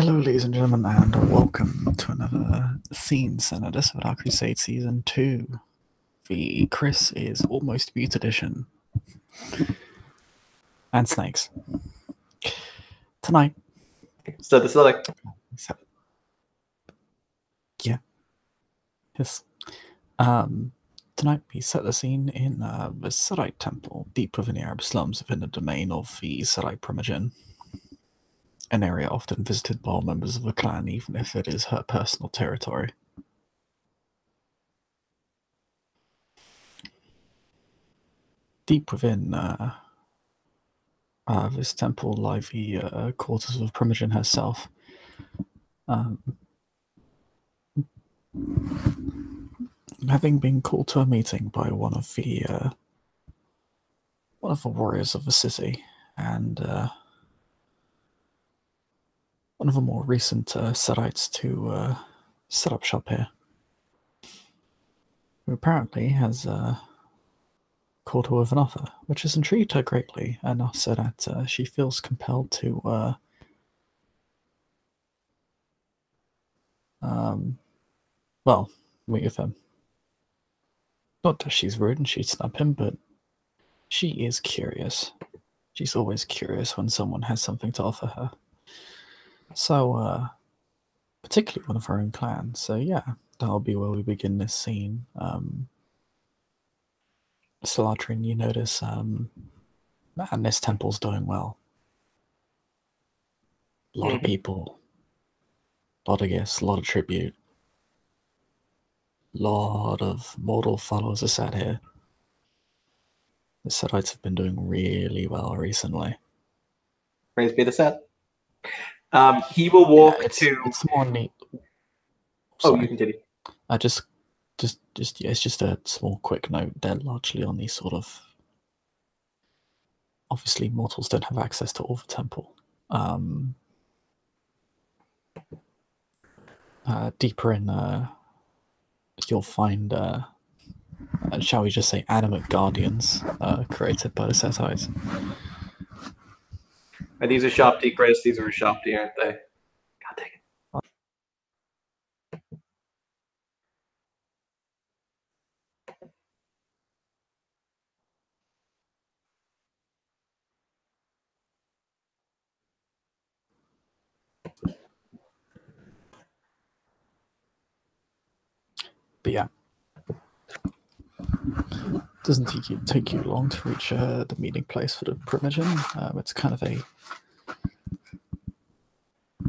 Hello, ladies and gentlemen, and welcome to another scene centered of Dark Crusade Season 2. The Chris is Almost Mute Edition. And Snakes. Tonight. So this is like... Yeah. Yes. Tonight we set the scene in the Sedite Temple, deep within the Arab slums within the domain of the Sedite Primogen. An area often visited by all members of the clan, even if it is her personal territory. Deep within this temple lie the quarters of Primogen herself. Having been called to a meeting by one of the warriors of the city, and one of the more recent Sedites to set up shop here, who apparently has called her with an offer, which has intrigued her greatly, enough so that she feels compelled to meet with him. Not that she's rude and she'd snub him, but she is curious. She's always curious when someone has something to offer her. So, particularly one of her own clan. So yeah, that'll be where we begin this scene. Solahdrin, you notice, man, this temple's doing well. A lot of people, a lot of guests, a lot of tribute. A lot of mortal followers are sat here. The Sedites have been doing really well recently. Praise be the set. He will walk to... It's more neat. Oh, you continue. It's just a small quick note. They're largely on these sort of... Obviously, mortals don't have access to all the temple. Deeper in... you'll find, shall we just say, animate guardians created by the Setites. These are Shopti, Chris. These are Shopti, aren't they? God dang it. But yeah. Doesn't take you long to reach the meeting place for the Primogen. It's kind of a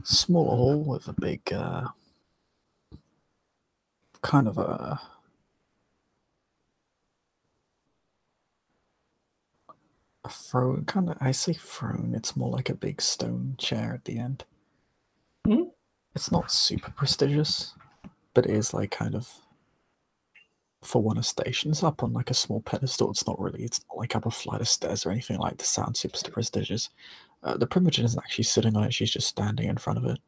small hall with a big kind of a throne. I say throne. It's more like a big stone chair at the end. Mm-hmm. It's not super prestigious, but it is like kind of, for one of stations, up on like a small pedestal. It's not like up a flight of stairs or anything like that. Sounds super prestigious. The Primogen isn't actually sitting on it. She's just standing in front of it,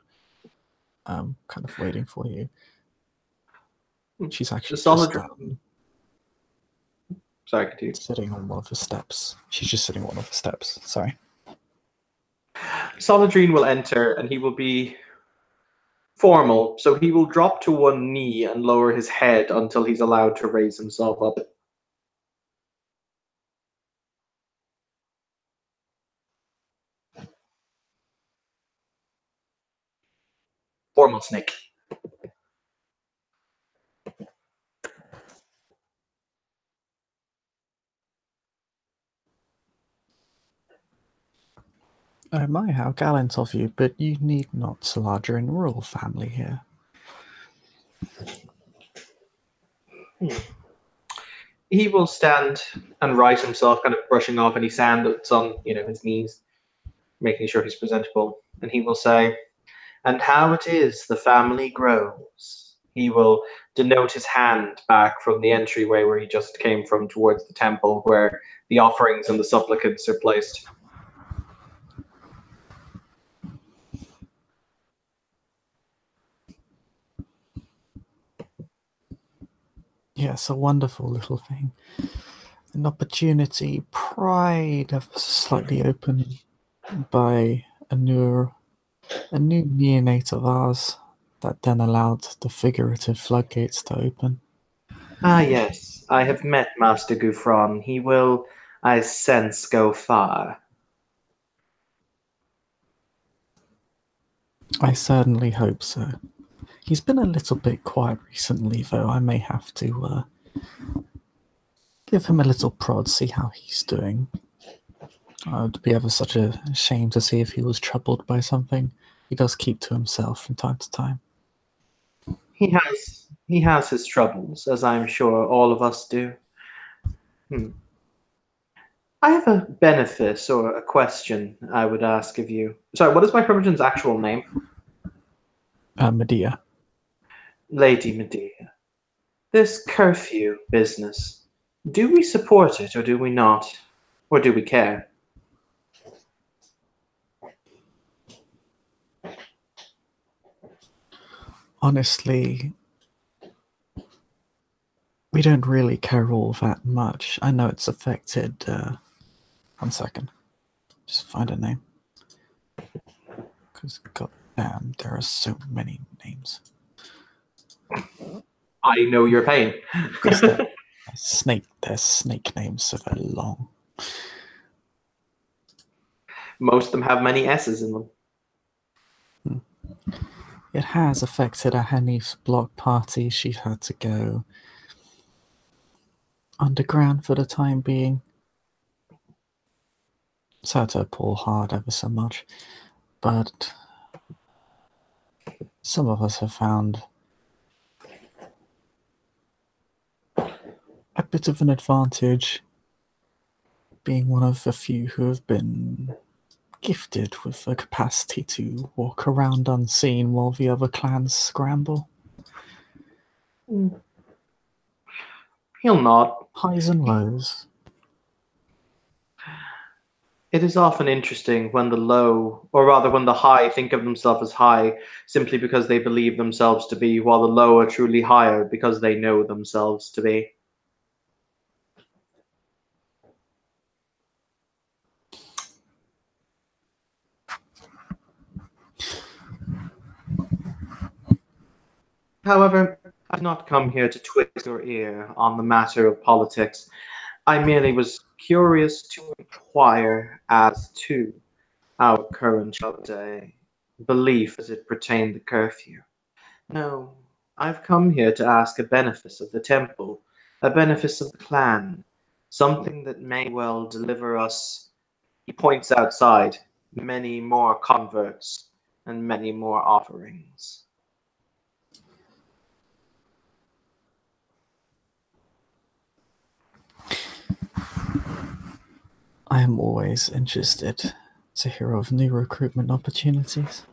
kind of waiting for you. She's actually Solahdrin. Sorry, continue. Sitting on one of the steps. She's just sitting on one of the steps. Sorry. Solahdrin will enter, and he will be formal. So he will drop to one knee and lower his head until he's allowed to raise himself up. Formal snake. Oh my, how gallant of you, but you need not, Solahdrin. Royal family here. He will stand and rise himself, kind of brushing off any sand that's on, his knees, making sure he's presentable. And he will say, "And how it is the family grows." He will denote his hand back from the entryway where he just came from towards the temple where the offerings and the supplicants are placed. Yes, a wonderful little thing. An opportunity, pride, slightly opened by a newer A new neonate of ours that then allowed the figurative floodgates to open. Ah, yes, I have met Master Gouffron. He will, I sense, go far. I certainly hope so. He's been a little bit quiet recently, though. I may have to give him a little prod, see how he's doing. It would be ever such a shame to see if he was troubled by something. He does keep to himself from time to time. He has his troubles, as I'm sure all of us do. I have a benefice or a question I would ask of you. Sorry, what is my Primogen's actual name? Medea. Lady Medea. This curfew business, do we support it or do we not? Or do we care? Honestly, we don't really care all that much. I know it's affected. 1 second. Just find a name. Because, goddamn, there are so many names. I know your pain. Because their snake names, so they're long. Most of them have many S's in them. It has affected Hanif's block party. She's had to go underground for the time being. It's hurt her poor heart ever so much. But some of us have found a bit of an advantage being one of the few who have been gifted with the capacity to walk around unseen while the other clans scramble. He'll not. Highs and lows. It is often interesting when the low, or rather when the high, think of themselves as high simply because they believe themselves to be, while the low are truly higher because they know themselves to be. However, I've not come here to twist your ear on the matter of politics. I merely was curious to inquire as to our current, shall we say, belief as it pertained to curfew. No, I've come here to ask a benefice of the temple, a benefice of the clan, something that may well deliver us, he points outside, many more converts and many more offerings. I am always interested to hear of new recruitment opportunities.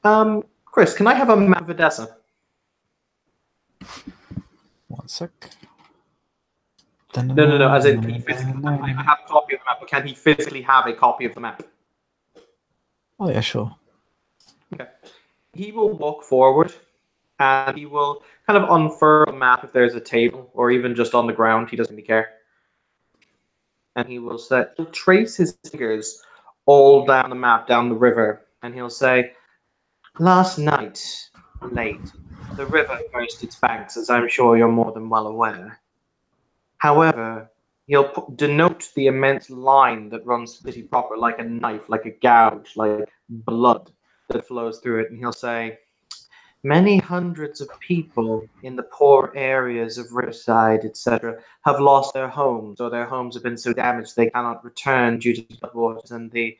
Chris, can I have a map of Odessa? 1 sec. No. As in, can he physically, I have a copy of the map, but can he physically have a copy of the map? Oh yeah, sure. Okay. He will walk forward, and he will kind of unfurl the map if there's a table, or even just on the ground. He doesn't really care. And he'll trace his fingers all down the map, down the river, and he'll say, "Last night, late, the river burst its banks, as I'm sure you're more than well aware. However, he'll denote the immense line that runs the city proper, like a knife, like a gouge, like blood that flows through it, and he'll say, many hundreds of people in the poor areas of Riverside, etc., have lost their homes, or their homes have been so damaged they cannot return due to floodwaters and the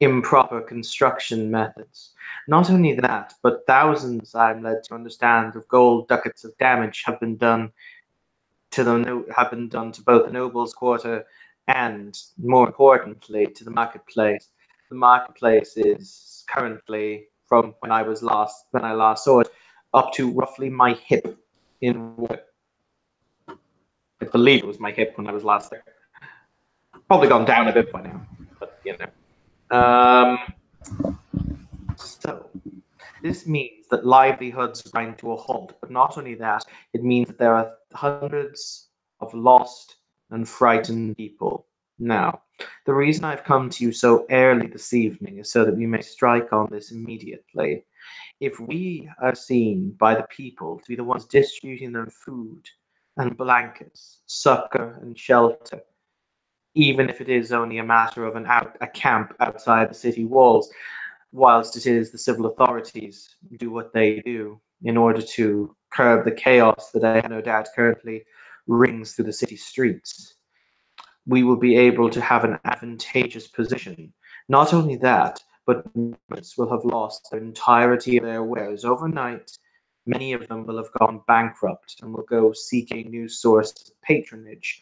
improper construction methods. Not only that, but thousands, I'm led to understand, of gold ducats of damage have been done to both the nobles' quarter and, more importantly, to the marketplace. The marketplace is currently, from when I last saw it, up to roughly my hip in water. I believe it was my hip when I was last there. Probably gone down a bit by now, but you know. So this means that livelihoods grind to a halt, but not only that, it means that there are hundreds of lost and frightened people Now, the reason I've come to you so early this evening is so that we may strike on this immediately. If we are seen by the people to be the ones distributing them food and blankets, succor and shelter, even if it is only a matter of a camp outside the city walls, whilst it is the civil authorities do what they do in order to curb the chaos that I have no doubt currently rings through the city streets, we will be able to have an advantageous position. Not only that, but merchants will have lost the entirety of their wares overnight. Many of them will have gone bankrupt and will go seek a new source of patronage.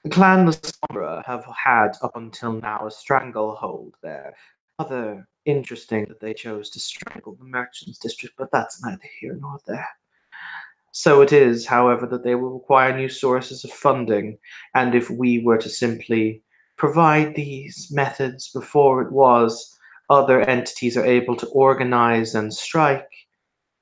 The clan the Sombra have had up until now a stranglehold there. Rather interesting that they chose to strangle the merchants district, but that's neither here nor there. So it is, however, that they will require new sources of funding, and if we were to simply provide these methods before it was other entities are able to organize and strike,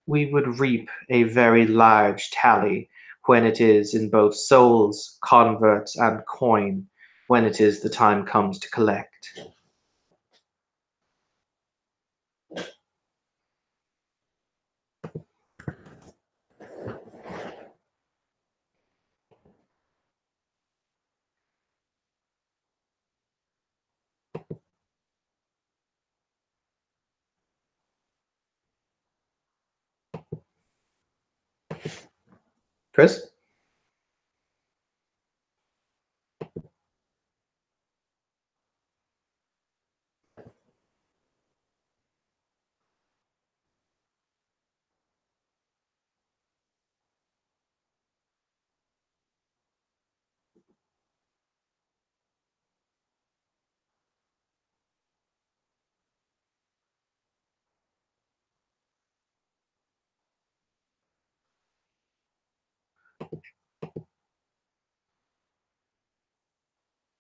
we would reap a very large tally when it is in both souls, converts, and coin, when it is the time comes to collect. Chris?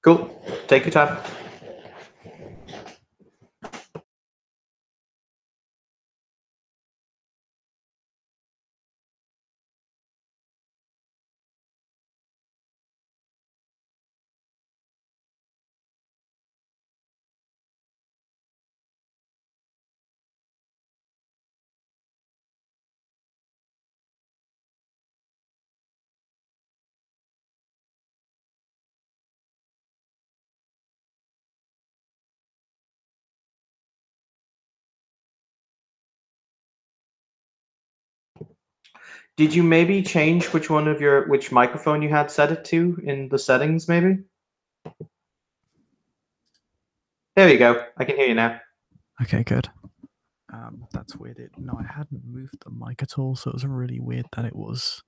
Cool. Take your time. Did you maybe change which microphone you had set it to in the settings, maybe? There you go. I can hear you now. Okay, good. That's weird. No, I hadn't moved the mic at all, so it was really weird that it was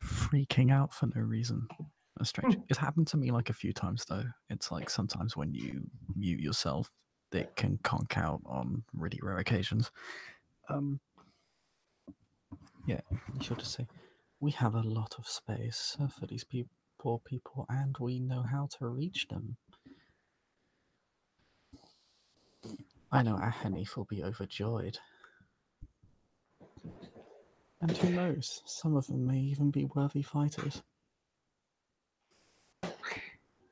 freaking out for no reason. That's strange. It's happened to me like a few times though. It's like sometimes when you mute yourself, it can conk out on really rare occasions. Yeah, you should just say we have a lot of space for these poor people, and we know how to reach them. I know Ahanif will be overjoyed. And who knows, some of them may even be worthy fighters.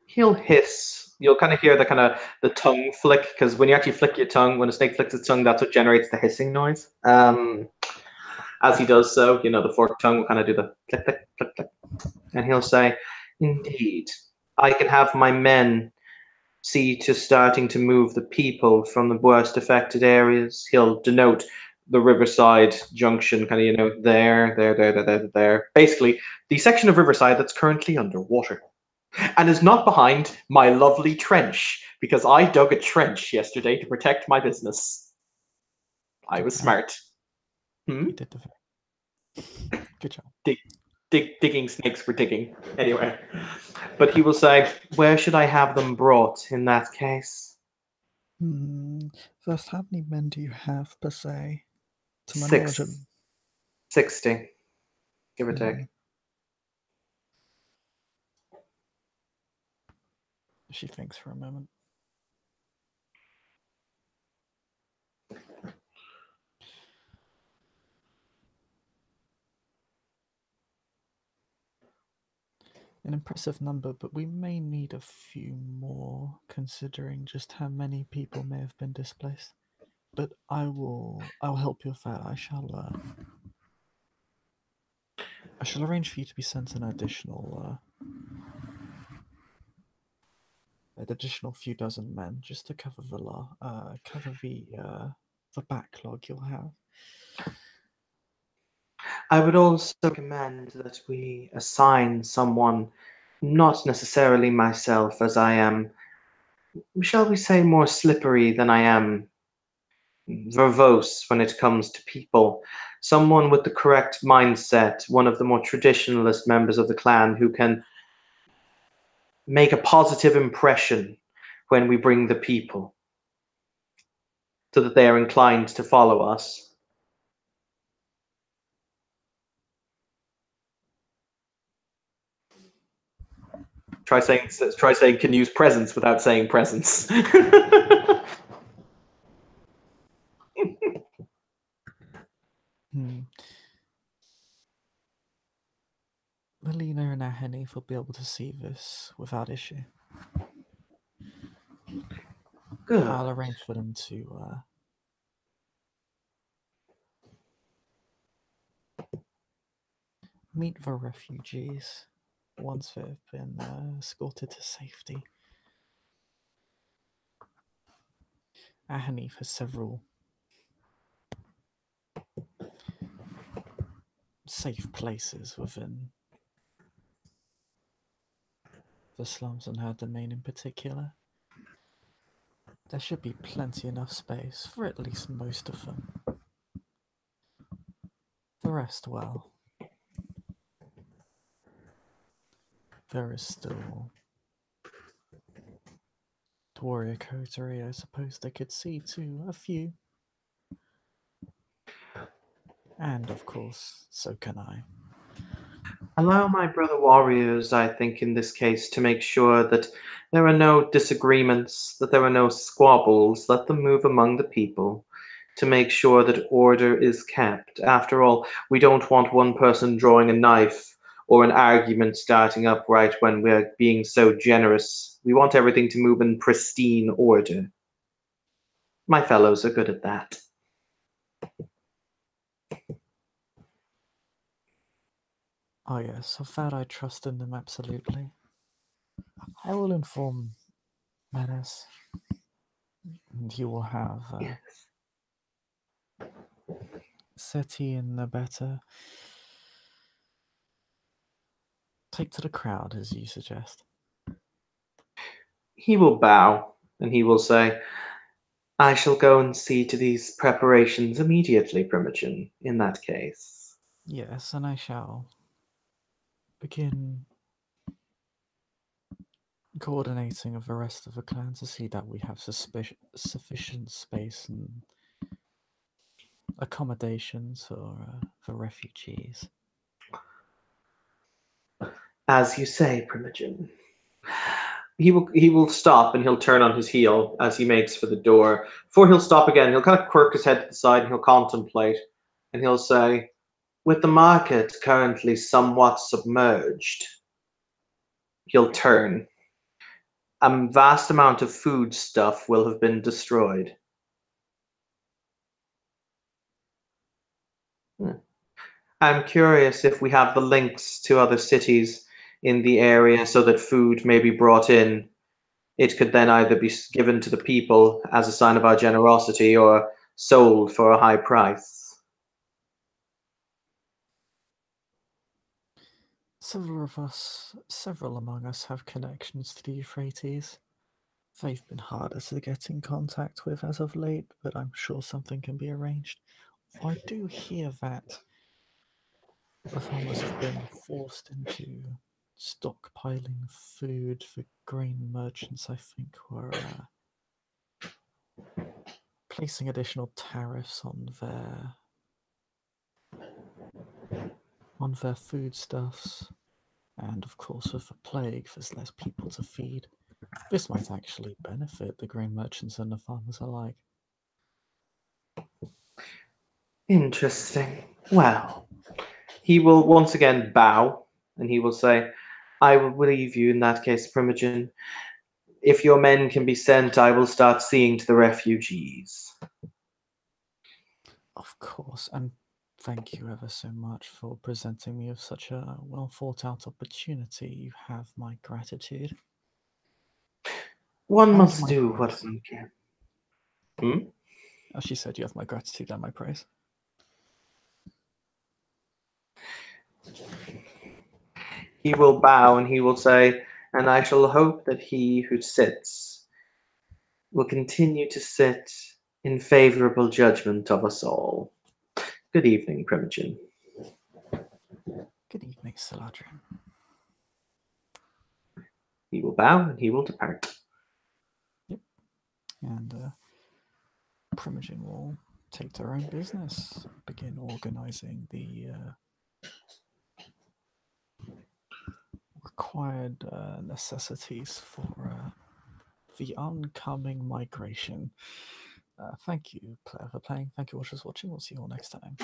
He'll hiss. You'll kind of hear the tongue flick, because when you actually flick your tongue, when a snake flicks its tongue, that's what generates the hissing noise. As he does so, the forked tongue will kind of do the click, click, click, click. And he'll say, "Indeed, I can have my men see to starting to move the people from the worst affected areas." He'll denote the Riverside Junction, kind of, there. Basically, the section of Riverside that's currently underwater and is not behind my lovely trench, because I dug a trench yesterday to protect my business. I was smart. You did the thing. Good job. Digging snakes for digging. Anyway. But he will say, "Where should I have them brought in that case?" First, how many men do you have per se? To my knowledge, 60, give or take. She thinks for a moment. In a impressive number, but we may need a few more, considering just how many people may have been displaced. But I'll help you with that. I shall arrange for you to be sent an additional few dozen men just to cover the backlog you'll have. I would also recommend that we assign someone, not necessarily myself, as I am, shall we say, more slippery than I am verbose when it comes to people. Someone with the correct mindset, one of the more traditionalist members of the clan who can make a positive impression when we bring the people so that they are inclined to follow us. Try saying can use presence without saying presence. Melina and Aheni will be able to see this without issue. Good. I'll arrange for them to meet the refugees once they've been escorted to safety. Ahani has several safe places within the slums and her domain in particular. There should be plenty enough space for at least most of them. The rest, well, there is still the warrior coterie. I suppose they could see to a few. And of course, so can I. Allow my brother warriors, I think, in this case, to make sure that there are no disagreements, that there are no squabbles. Let them move among the people to make sure that order is kept. After all, we don't want one person drawing a knife or an argument starting up right when we're being so generous. We want everything to move in pristine order. My fellows are good at that. Oh yes, of that I trust in them absolutely. I will inform Menace, and you will have Seti and Nabetta take to the crowd as you suggest. He will bow and he will say, I shall go and see to these preparations immediately, Primogen, in that case. Yes, and I shall begin coordinating with the rest of the clan to see that we have sufficient space and accommodations for the refugees. As you say, Primogen. He will stop and he'll turn on his heel as he makes for the door. Before he'll stop again, he'll kind of quirk his head to the side and he'll contemplate. And he'll say, with the market currently somewhat submerged, he'll turn. A vast amount of food stuff will have been destroyed. I'm curious if we have the links to other cities in the area so that food may be brought in. It could then either be given to the people as a sign of our generosity or sold for a high price. Several among us have connections to the Euphrates. They've been harder to get in contact with as of late, but I'm sure something can be arranged. I do hear that the farmers have been forced into stockpiling food. The grain merchants, I think, were placing additional tariffs on their foodstuffs. And of course, with the plague, there's less people to feed. This might actually benefit the grain merchants and the farmers alike. Interesting. Well, he will once again bow and he will say, I will believe you in that case, Primogen. If your men can be sent, I will start seeing to the refugees. Of course, and thank you ever so much for presenting me with such a well thought out opportunity. You have my gratitude One and must my do what praise. one can. Hmm? As she said, you have my gratitude and my praise. He will bow and he will say, and I shall hope that he who sits will continue to sit in favorable judgment of us all. Good evening, Primogen. Good evening, Solahdrin. He will bow and he will depart. Yep. And Primogen will take to her own business, begin organizing the required necessities for the oncoming migration. Thank you, player, for playing. Thank you, watchers, watching. We'll see you all next time.